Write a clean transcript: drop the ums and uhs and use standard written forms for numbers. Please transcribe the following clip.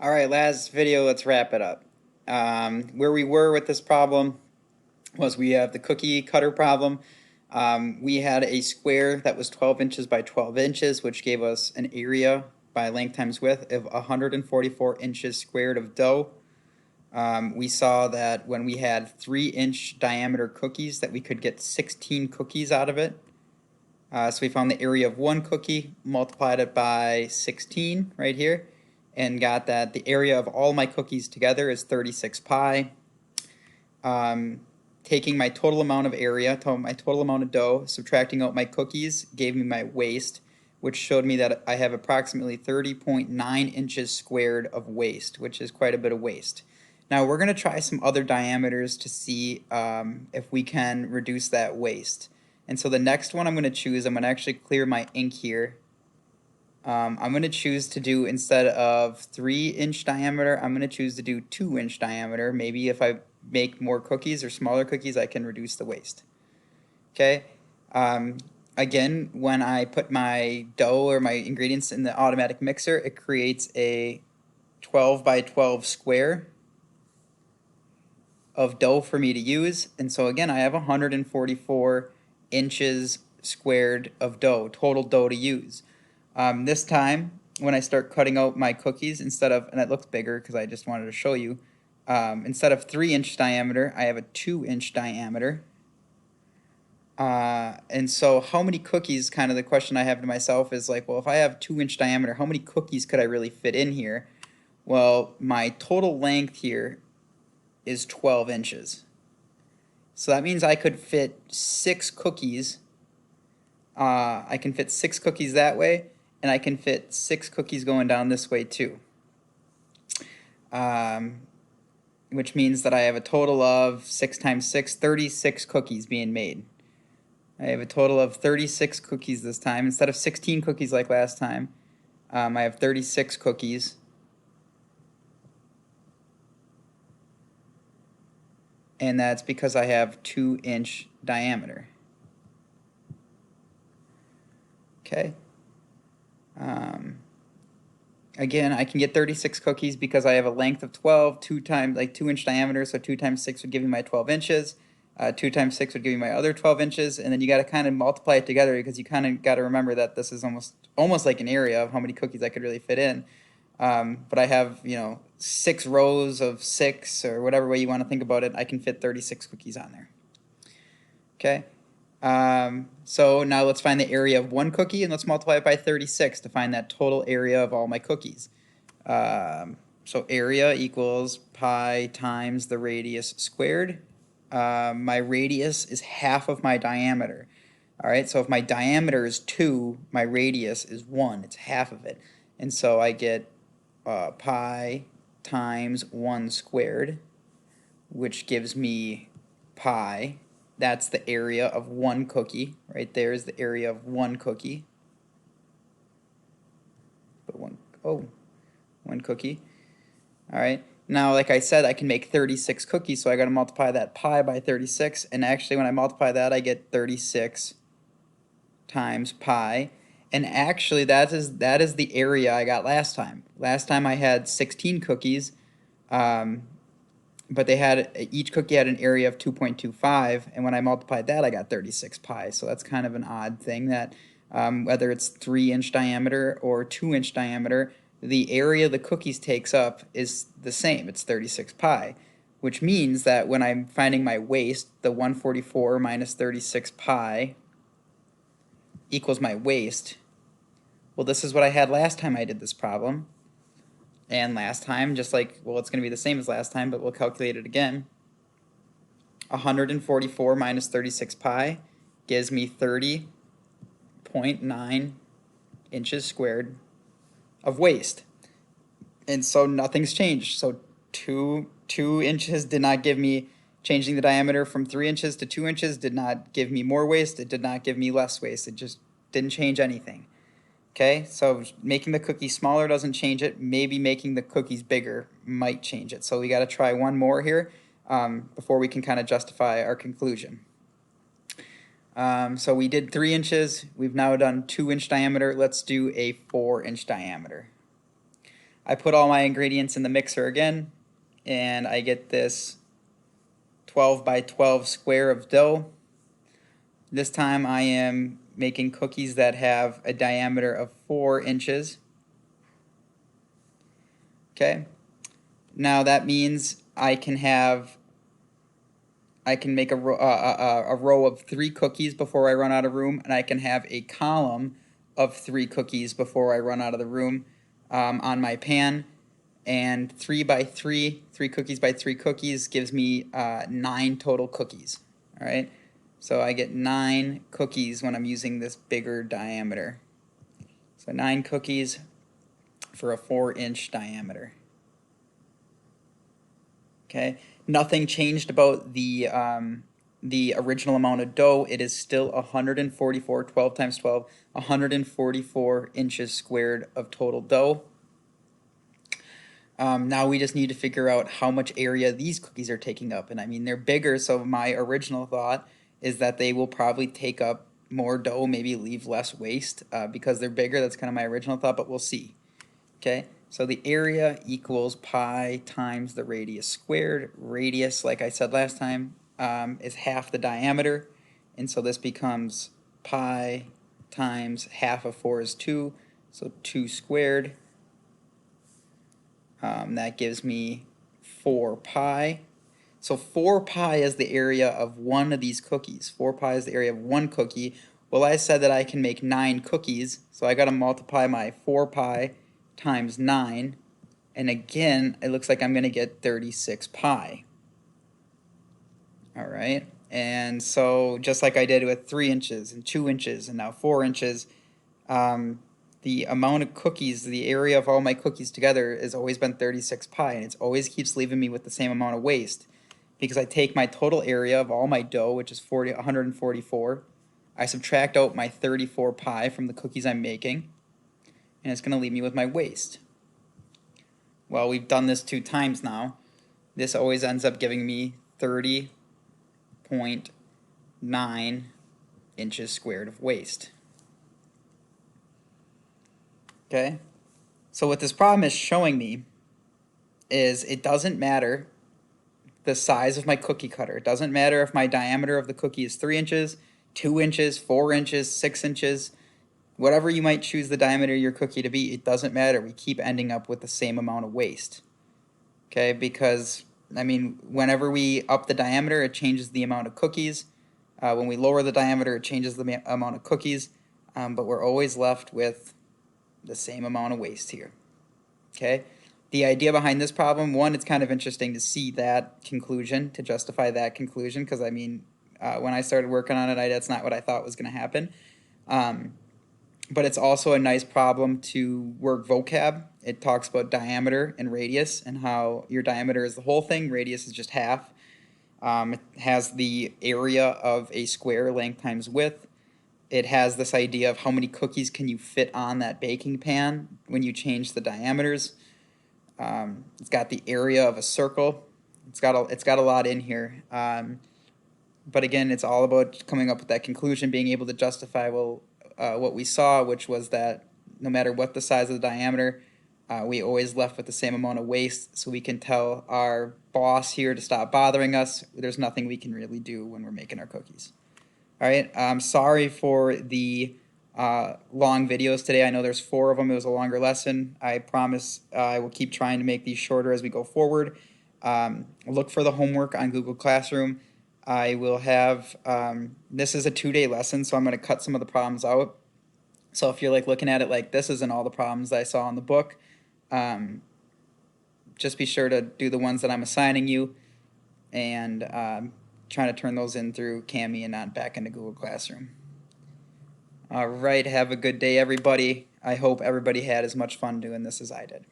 All right, last video, let's wrap it up. Where we were with this problem was we have the cookie cutter problem. We had a square that was 12 inches by 12 inches, which gave us an area by length times width of 144 inches squared of dough. We saw that when we had 3-inch diameter cookies that we could get 16 cookies out of it. So we found the area of one cookie, multiplied it by 16 right here, and got that the area of all my cookies together is 36 pi. Taking my total amount of area, my total amount of dough, subtracting out my cookies, gave me my waste, which showed me that I have approximately 30.9 inches squared of waste, which is quite a bit of waste. Now we're going to try some other diameters to see if we can reduce that waste. And so the next one I'm going to choose, I'm going to actually clear my ink here. I'm going to choose to do, instead of 3-inch diameter, I'm going to choose to do 2-inch diameter. Maybe if I make more cookies or smaller cookies, I can reduce the waste. Okay. Again, when I put my dough or my ingredients in the automatic mixer, it creates a 12 by 12 square of dough for me to use. And so again, I have 144 inches squared of dough, total dough to use. This time, when I start cutting out my cookies, instead of, and it looks bigger because I just wanted to show you, instead of 3-inch diameter, I have a 2-inch diameter. And so how many cookies, kind of the question I have to myself is like, well, if I have 2-inch diameter, how many cookies could I really fit in here? Well, my total length here is 12 inches. So that means I could fit 6 cookies. I can fit 6 cookies that way, and I can fit 6 cookies going down this way too. Which means that I have a total of 6 times 6, 36 cookies being made. I have a total of 36 cookies this time. Instead of 16 cookies like last time, I have 36 cookies. And that's because I have 2-inch diameter. Okay. Again, I can get 36 cookies because I have a length of 12, 2-inch diameter, so 2 times 6 would give me my 12 inches. 2 times 6 would give me my other 12 inches, and then you got to kind of multiply it together because you kind of got to remember that this is almost like an area of how many cookies I could really fit in. But I have, 6 rows of 6, or whatever way you want to think about it. I can fit 36 cookies on there. Okay. So now let's find the area of one cookie, and let's multiply it by 36 to find that total area of all my cookies. So area equals pi times the radius squared. My radius is half of my diameter. All right, so if my diameter is 2, my radius is 1. It's half of it. And so I get pi times 1 squared, which gives me pi. That's the area of one cookie. Right there is the area of one cookie. But one cookie. All right. Now, like I said, I can make 36 cookies, so I got to multiply that pi by 36. And actually, when I multiply that, I get 36 times pi. And actually, that is the area I got last time. Last time I had 16 cookies. But each cookie had an area of 2.25, and when I multiplied that, I got 36 pi. So that's kind of an odd thing that whether it's 3-inch diameter or 2-inch diameter, the area the cookies takes up is the same. It's 36 pi, which means that when I'm finding my waste, the 144 minus 36 pi equals my waste. Well, this is what I had last time I did this problem. And last time, just like, well, it's going to be the same as last time, but we'll calculate it again. 144 minus 36 pi gives me 30.9 inches squared of waste. And so nothing's changed. So 2 inches did not give me, changing the diameter from 3 inches to 2 inches did not give me more waste. It did not give me less waste. It just didn't change anything. Okay, so making the cookie smaller doesn't change it. Maybe making the cookies bigger might change it. So we got to try one more here before we can kind of justify our conclusion. So we did 3 inches. We've now done 2-inch diameter. Let's do a 4-inch diameter. I put all my ingredients in the mixer again, and I get this 12 by 12 square of dough. This time I am making cookies that have a diameter of 4 inches. Okay, now that means I can make a row of 3 cookies before I run out of room, and I can have a column of 3 cookies before I run out of the room on my pan. And 3 by 3, 3 cookies by 3 cookies gives me 9 total cookies. All right, so I get 9 cookies when I'm using this bigger diameter. So 9 cookies for a 4-inch diameter. Okay, nothing changed about the original amount of dough. It is still 144, 12 times 12, 144 inches squared of total dough. Now we just need to figure out how much area these cookies are taking up. And I mean, they're bigger, so my original thought is that they will probably take up more dough, maybe leave less waste because they're bigger. That's kind of my original thought, but we'll see. Okay, so the area equals pi times the radius squared. Radius, like I said last time, is half the diameter, and so this becomes pi times half of 4 is 2, so 2 squared. That gives me 4 pi. So 4 pi is the area of one of these cookies. 4 pi is the area of one cookie. Well, I said that I can make 9 cookies, so I got to multiply my 4 pi times 9, and again, it looks like I'm going to get 36 pi. All right, and so just like I did with 3 inches and 2 inches and now 4 inches, the amount of cookies, the area of all my cookies together has always been 36 pi, and it always keeps leaving me with the same amount of waste because I take my total area of all my dough, which is 144, I subtract out my 34 pi from the cookies I'm making, and it's going to leave me with my waste. Well, we've done this 2 times now. This always ends up giving me 30.9 inches squared of waste. Okay, so what this problem is showing me is it doesn't matter the size of my cookie cutter. It doesn't matter if my diameter of the cookie is 3 inches, 2 inches, 4 inches, 6 inches, whatever you might choose the diameter of your cookie to be, it doesn't matter. We keep ending up with the same amount of waste. Okay, because, I mean, whenever we up the diameter, it changes the amount of cookies. When we lower the diameter, it changes the amount of cookies, but we're always left with the same amount of waste here. Okay, the idea behind this problem, one, it's kind of interesting to see that conclusion, to justify that conclusion, because I mean, when I started working on it, that's not what I thought was going to happen. But it's also a nice problem to work vocab. It talks about diameter and radius and how your diameter is the whole thing, radius is just half. It has the area of a square, length times width. It has this idea of how many cookies can you fit on that baking pan when you change the diameters. It's got the area of a circle. It's got a lot in here. But again, it's all about coming up with that conclusion, being able to justify, well, what we saw, which was that no matter what the size of the diameter, we always left with the same amount of waste, so we can tell our boss here to stop bothering us. There's nothing we can really do when we're making our cookies. All right, I'm sorry for the long videos today. I know there's 4 of them. It was a longer lesson. I promise I will keep trying to make these shorter as we go forward. Look for the homework on Google Classroom. I will have, this is a 2-day lesson, so I'm going to cut some of the problems out. So if you're like looking at it like this isn't all the problems that I saw in the book, just be sure to do the ones that I'm assigning you and trying to turn those in through Kami and not back into Google Classroom. All right, have a good day, everybody. I hope everybody had as much fun doing this as I did.